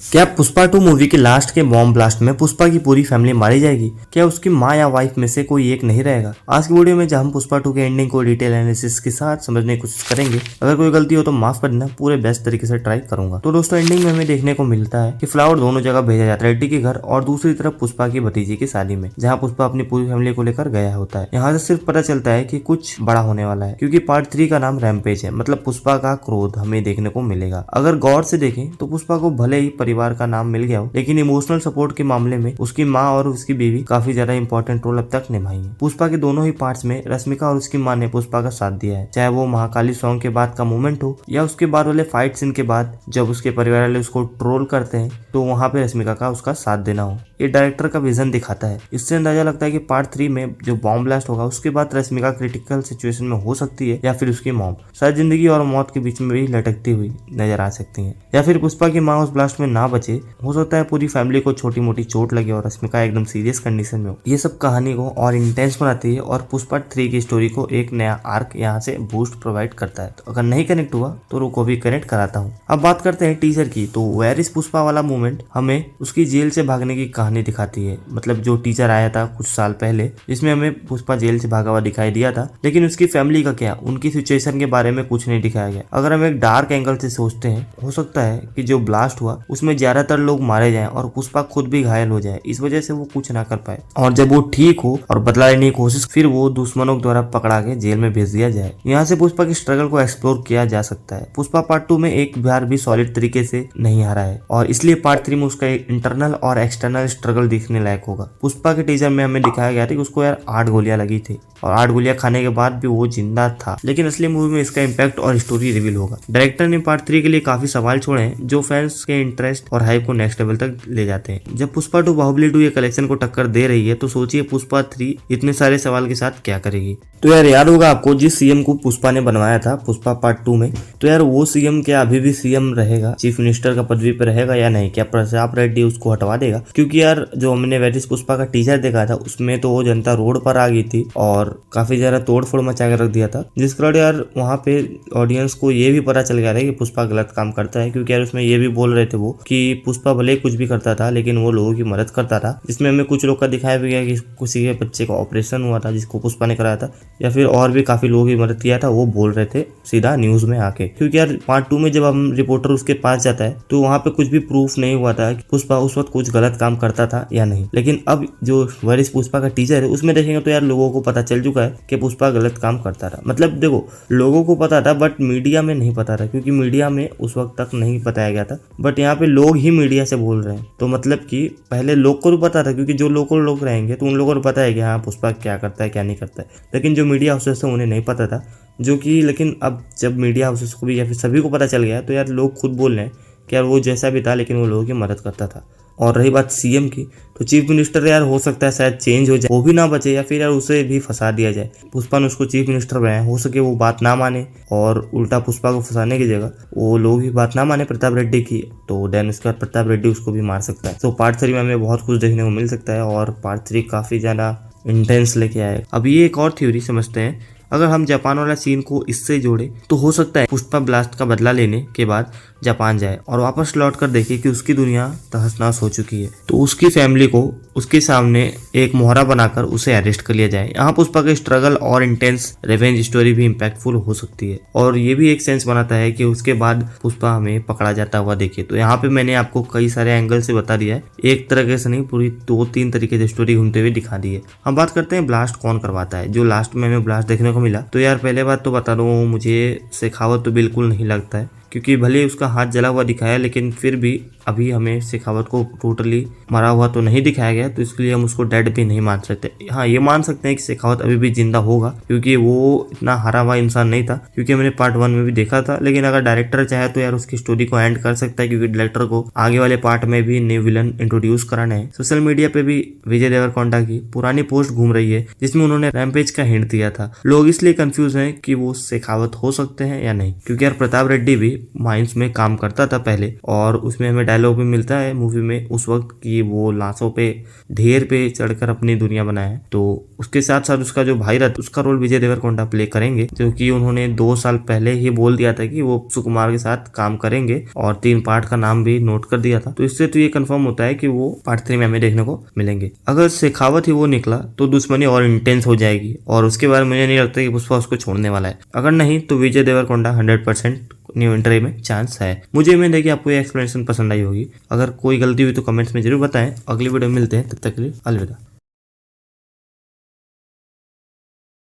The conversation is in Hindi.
क्या पुष्पा 2 मूवी के लास्ट के बॉम्ब ब्लास्ट में पुष्पा की पूरी फैमिली मारी जाएगी? क्या उसकी माँ या वाइफ में से कोई एक नहीं रहेगा? आज की वीडियो में जब हम पुष्पा 2 के एंडिंग को डिटेल एनालिसिस के साथ समझने की कोशिश करेंगे। अगर कोई गलती हो तो माफ करना, पूरे बेस्ट तरीके से ट्राई करूंगा। तो दोस्तों, एंडिंग में हमें देखने को मिलता है कि फ्लावर दोनों जगह भेजा जाता है, रेड्डी के घर और दूसरी तरफ पुष्पा की भतीजी की शादी में, जहाँ पुष्पा अपनी पूरी फैमिली को लेकर गया होता है। यहाँ से सिर्फ पता चलता है कि कुछ बड़ा होने वाला है, क्योंकि पार्ट 3 का नाम रैम्पेज है, मतलब पुष्पा का क्रोध हमें देखने को मिलेगा। अगर गौर से देखें तो पुष्पा को भले ही परिवार का नाम मिल गया हो, लेकिन इमोशनल सपोर्ट के मामले में उसकी माँ और उसकी बीवी काफी ज्यादा इंपॉर्टेंट रोल अब तक निभाई है। पुष्पा के दोनों ही पार्ट्स में रश्मिका और उसकी माँ ने पुष्पा का साथ दिया है, चाहे वो महाकाली सॉन्ग के बाद का मोमेंट हो या उसके बाद वाले फाइट सीन के बाद जब उसके परिवार वाले उसको ट्रोल करते हैं तो वहाँ पे रश्मिका का उसका साथ देना हो। ये डायरेक्टर का विजन दिखाता है। इससे अंदाजा लगता है कि पार्ट 3 में जो बॉम्ब ब्लास्ट होगा उसके बाद रश्मिका क्रिटिकल सिचुएशन में हो सकती है, या फिर उसकी मॉम शायद जिंदगी और मौत के बीच में भी लटकती हुई नजर आ सकती है, या फिर पुष्पा की माँ उस ब्लास्ट में ना बचे। हो सकता है पूरी फैमिली को छोटी मोटी चोट लगे और रश्मिका एकदम सीरियस कंडीशन में हो। ये सब कहानी को और इंटेंस बनाती है और पुष्पा 3 की स्टोरी को एक नया आर्क यहाँ से बूस्ट प्रोवाइड करता है। तो अगर नहीं कनेक्ट हुआ तो रुको भी कनेक्ट कराता हूँ। अब बात करते हैं टीजर की। तो वेयर इज पुष्पा वाला मूवमेंट हमें उसकी जेल से भागने की कहानी दिखाती है। मतलब जो टीजर आया था कुछ साल पहले, जिसमें हमें पुष्पा जेल से भागा हुआ दिखाई दिया था, लेकिन उसकी फैमिली का क्या, उनकी सिचुएशन के बारे में कुछ नहीं दिखाया गया। अगर हम एक डार्क एंगल से सोचते हैं, हो सकता है कि जो ब्लास्ट हुआ उसमें ज्यादातर लोग मारे जाएं और पुष्पा खुद भी घायल हो जाए, इस वजह से वो कुछ ना कर पाए, और जब वो ठीक हो और बदला लेने की कोशिश, फिर वो दुश्मनों द्वारा पकड़ा के जेल में भेज दिया जाए। यहाँ से पुष्पा की स्ट्रगल को एक्सप्लोर किया जा सकता है। पुष्पा पार्ट 2 में एक बार भी सॉलिड तरीके से नहीं हारा है, और इसलिए पार्ट 3 में उसका इंटरनल और एक्सटर्नल स्ट्रगल दिखने लायक होगा। पुष्पा के टीजर में हमें दिखाया गया था कि उसको यार 8 गोलियां लगी थी और 8 गोलियां खाने के बाद भी वो जिंदा था, लेकिन असली मूवी में इसका इम्पैक्ट और स्टोरी रिवील होगा। डायरेक्टर ने पार्ट 3 के लिए काफी सवाल छोड़े हैं जो फैंस के इंटरेस्ट और हाइप को नेक्स्ट लेवल तक ले जाते हैं। जब पुष्पा 2 बाहुबली 2 ये कलेक्शन को टक्कर दे रही है, तो सोचिए पुष्पा 3 इतने सारे सवाल के साथ क्या करेगी। तो यार याद होगा आपको, जिस सीएम को पुष्पा ने बनवाया था पुष्पा पार्ट 2 में, तो यार वो सीएम क्या अभी भी सीएम रहेगा, चीफ मिनिस्टर का पदवी पे रहेगा या नहीं? क्या प्रताप रेड्डी उसको हटवा देगा? क्योंकि यार जो हमने वेरिस पुष्पा का टीजर देखा था उसमें तो वो जनता रोड पर आ गई थी और काफी ज्यादा तोड़फोड़ मचा के रख दिया था, जिस कारण यार वहाँ पे ऑडियंस को ये भी पता चल गया था कि पुष्पा गलत काम करता है। क्योंकि यार उसमें ये भी बोल रहे थे वो कि पुष्पा भले कुछ भी करता था लेकिन वो लोगों की मदद करता था, जिसमें हमें कुछ लोग का दिखाया भी गया कि किसी के बच्चे का ऑपरेशन हुआ था जिसको पुष्पा ने कराया था, या फिर और भी काफी लोगों की मदद किया था, वो बोल रहे थे सीधा न्यूज में आके। क्योंकि यार पार्ट 2 में जब हम रिपोर्टर उसके पास जाता है तो वहाँ पे कुछ भी प्रूफ नहीं हुआ था कि पुष्पा उस वक्त कुछ गलत काम करता था या नहीं। लेकिन अब जो वेरिस पुष्पा का टीजर है उसमें देखेंगे तो यार लोगों को पता चल चुका है कि पुष्पा गलत काम करता था। मतलब देखो, लोगों को पता था बट मीडिया में नहीं पता था, क्योंकि मीडिया में उस वक्त तक नहीं बताया गया था, बट यहाँ पे लोग ही मीडिया से बोल रहे हैं। तो मतलब कि पहले लोग को तो पता था, क्योंकि जो लोकल लोग रहेंगे तो उन लोगों को पता है कि हाँ पुष्पा क्या करता है क्या नहीं करता है, लेकिन जो मीडिया हाउसेस से उन्हें नहीं पता था। जो कि लेकिन अब जब मीडिया हाउसेस को भी या फिर सभी को पता चल गया तो यार लोग खुद बोल रहे हैं कि यार वो जैसा भी था लेकिन वो लोगों की मदद करता था। और रही बात सीएम की, तो चीफ मिनिस्टर यार हो सकता है शायद चेंज हो जाए, वो भी ना बचे, या फिर यार उसे भी फंसा दिया जाए। पुष्पा ने उसको चीफ मिनिस्टर बनाया, हो सके वो बात ना माने और उल्टा पुष्पा को फंसाने की जगह वो लोग ही बात ना माने प्रताप रेड्डी की, तो देन उसके बाद प्रताप रेड्डी उसको भी मार सकता है। तो पार्ट 3 में हमें बहुत कुछ देखने को मिल सकता है और पार्ट 3 काफी ज्यादा इंटेंस लेके आए। अब ये एक और थ्योरी समझते हैं। अगर हम जापान वाला सीन को इससे जोड़े तो हो सकता है पुष्पा ब्लास्ट का बदला लेने के बाद जापान जाए और वापस लौट कर देखे कि उसकी दुनिया तहस नहस हो चुकी है, तो उसकी फैमिली को उसके सामने एक मोहरा बनाकर उसे अरेस्ट कर लिया जाए। यहाँ पुष्पा के स्ट्रगल और इंटेंस रिवेंज स्टोरी भी इम्पैक्टफुल हो सकती है, और ये भी एक सेंस बनाता है कि उसके बाद पुष्पा हमें पकड़ा जाता हुआ देखे। तो यहाँ पे मैंने आपको कई सारे एंगल से बता दिया है, एक तरह से नहीं, पूरी 2-3 तरीके से स्टोरी घूमते हुए दिखा दी है। हम बात करते हैं ब्लास्ट कौन करवाता है। जो लास्ट में हमें ब्लास्ट देखने को मिला, तो यार पहले बात तो बता दूं, मुझे शेखावत तो बिल्कुल नहीं लगता है, क्योंकि भले उसका हाथ जला हुआ दिखाया लेकिन फिर भी अभी हमें शेखावत को टोटली मरा हुआ तो नहीं दिखाया गया, तो इसके लिए हम उसको डेड भी नहीं मान सकते। हाँ, ये मान सकते हैं कि शेखावत अभी भी जिंदा होगा, क्योंकि वो इतना हारा हुआ इंसान नहीं था, क्योंकि हमने पार्ट 1 में भी देखा था। लेकिन अगर डायरेक्टर चाहे तो यार उसकी स्टोरी को एंड कर सकता है, क्योंकि डायरेक्टर को आगे वाले पार्ट में भी न्यू विलन इंट्रोड्यूस कराना है। सोशल मीडिया पे भी विजय देवरकोंडा की पुरानी पोस्ट घूम रही है जिसमें उन्होंने रैम्पेज का हिंट दिया था। लोग इसलिए कंफ्यूज हैं कि वो शेखावत हो सकते हैं या नहीं, क्योंकि यार प्रताप रेड्डी भी माइंस में काम करता था पहले, और उसमें हमें डायलॉग भी मिलता है मूवी में उस वक्त कि वो लाशों पे ढेर पे चढ़कर अपनी दुनिया बनाया है। तो उसके साथ साथ उसका जो भाई रहता उसका रोल विजय देवरकोंडा प्ले करेंगे, क्योंकि उन्होंने 2 साल पहले ही बोल दिया था कि वो सुकुमार के साथ काम करेंगे और 3 पार्ट का नाम भी नोट कर दिया था। तो इससे तो ये कंफर्म होता है कि वो पार्ट 3 में हमें देखने को मिलेंगे। अगर शेखावत ही वो निकला तो दुश्मनी और इंटेंस हो जाएगी, और उसके बाद मुझे नहीं लगता कि पुष्पा उसको छोड़ने वाला है। अगर नहीं तो विजय देवरकोंडा 100% न्यू एंट्री में चांस है। मुझे उम्मीद है कि आपको ये एक्सप्लेनेशन पसंद आई होगी। अगर कोई गलती हुई तो कमेंट्स में जरूर बताएं। अगली वीडियो में मिलते हैं, तब तक के लिए अलविदा।